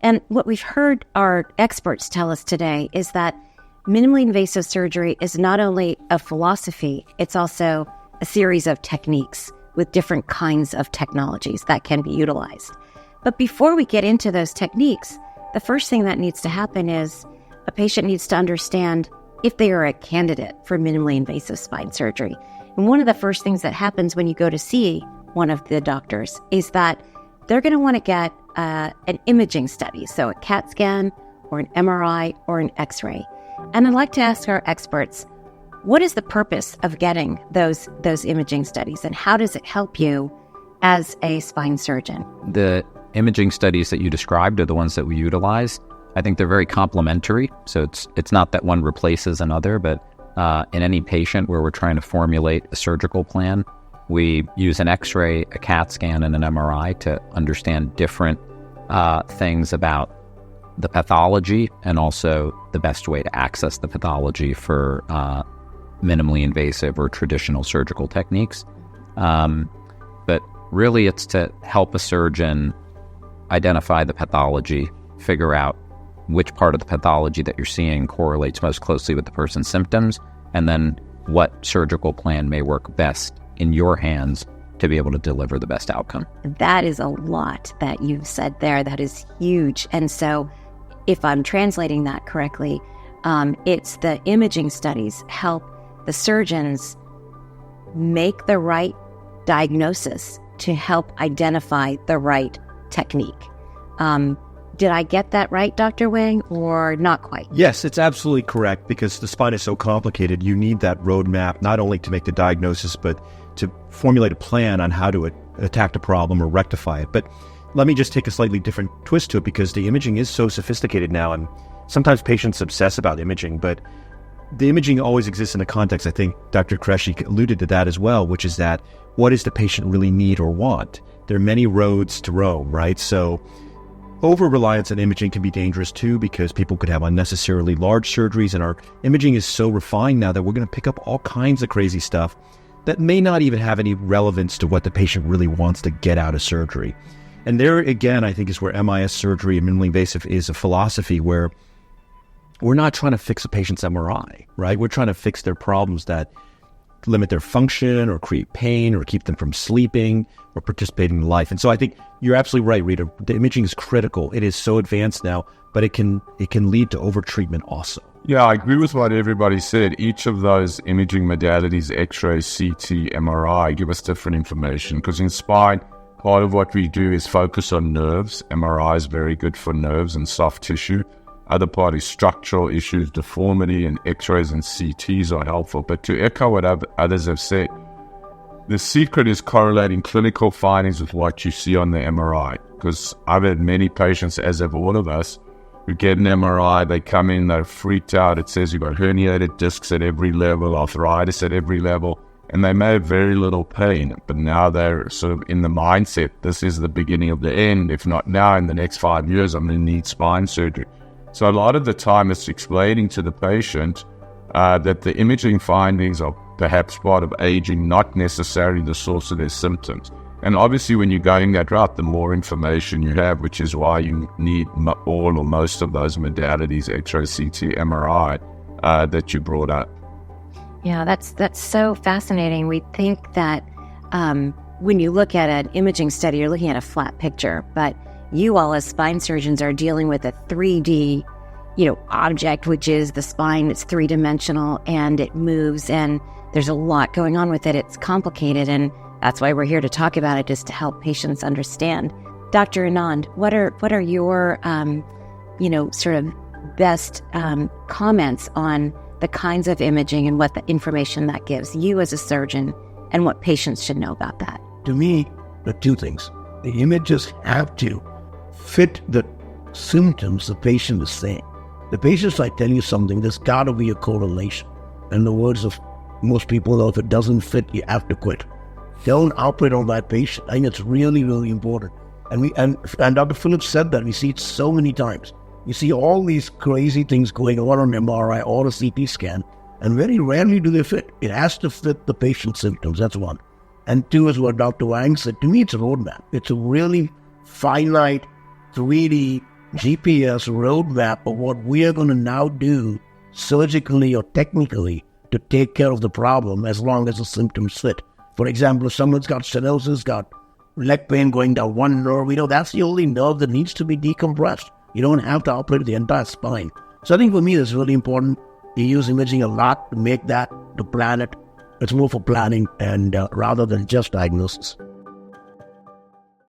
And what we've heard our experts tell us today is that minimally invasive surgery is not only a philosophy, it's also a series of techniques with different kinds of technologies that can be utilized. But before we get into those techniques, the first thing that needs to happen is a patient needs to understand if they are a candidate for minimally invasive spine surgery. And one of the first things that happens when you go to see one of the doctors is that they're going to want to get an imaging study, so a CAT scan or an MRI or an X-ray. And I'd like to ask our experts, what is the purpose of getting those imaging studies, and how does it help you as a spine surgeon? The imaging studies that you described are the ones that we utilize. I think they're very complementary. So it's not that one replaces another, but in any patient where we're trying to formulate a surgical plan, we use an X-ray, a CAT scan, and an MRI to understand different things about the pathology and also the best way to access the pathology for minimally invasive or traditional surgical techniques. But really it's to help a surgeon identify the pathology, figure out which part of the pathology that you're seeing correlates most closely with the person's symptoms, and then what surgical plan may work best in your hands to be able to deliver the best outcome. That is a lot that you've said there. That is huge. And so if I'm translating that correctly, it's the imaging studies help the surgeons make the right diagnosis to help identify the right technique. Did I get that right, Dr. Wang, or not quite? Yes, it's absolutely correct, because the spine is so complicated. You need that roadmap not only to make the diagnosis, but to formulate a plan on how to attack the problem or rectify it. But let me just take a slightly different twist to it, because the imaging is so sophisticated now, and sometimes patients obsess about imaging, but the imaging always exists in a context. I think Dr. Qureshi alluded to that as well, which is that what does the patient really need or want? There are many roads to Rome, right? So over-reliance on imaging can be dangerous too, because people could have unnecessarily large surgeries, and our imaging is so refined now that we're going to pick up all kinds of crazy stuff that may not even have any relevance to what the patient really wants to get out of surgery. And there again, I think, is where MIS surgery and minimally invasive is a philosophy where we're not trying to fix a patient's MRI, right? We're trying to fix their problems that limit their function or create pain or keep them from sleeping or participating in life. And so I think you're absolutely right, Rita. The imaging is critical. It is so advanced now, but it can lead to over-treatment also. Yeah, I agree with what everybody said. Each of those imaging modalities, X-ray, CT, MRI, give us different information, because in spine, part of what we do is focus on nerves. MRI is very good for nerves and soft tissue. Other part is structural issues, deformity, and X-rays and CTs are helpful. But to echo what others have said, the secret is correlating clinical findings with what you see on the MRI. Because I've had many patients, as have all of us, who get an MRI, they come in, they're freaked out. It says you've got herniated discs at every level, arthritis at every level, and they may have very little pain. But now they're sort of in the mindset, this is the beginning of the end. If not now, in the next 5 years, I'm going to need spine surgery. So a lot of the time it's explaining to the patient that the imaging findings are perhaps part of aging, not necessarily the source of their symptoms. And obviously when you're going that route, the more information you have, which is why you need all or most of those modalities, X-ray, CT, MRI, that you brought up. Yeah, that's so fascinating. We think that when you look at an imaging study, you're looking at a flat picture, but you all as spine surgeons are dealing with a 3D, object, which is the spine. It's three-dimensional and it moves, and there's a lot going on with it. It's complicated, and that's why we're here to talk about it, just to help patients understand. Dr. Anand, what are your, sort of best comments on the kinds of imaging and what the information that gives you as a surgeon and what patients should know about that? To me, the two things. The images have to fit the symptoms the patient is saying. The patients, I tell you something, there's got to be a correlation. In the words of most people, though, if it doesn't fit, you have to quit. Don't operate on that patient. I think it's really, really important. And Dr. Phillips said that. We see it so many times. You see all these crazy things going on MRI or a CT scan, and very rarely do they fit. It has to fit the patient's symptoms. That's one. And two is what Dr. Wang said. To me, it's a roadmap. It's a really finite 3D GPS roadmap of what we are going to now do surgically or technically to take care of the problem as long as the symptoms fit. For example, if someone's got stenosis, got leg pain going down one nerve, that's the only nerve that needs to be decompressed. You don't have to operate the entire spine. So I think for me, it's really important. You use imaging a lot to make that, to plan it. It's more for planning and rather than just diagnosis.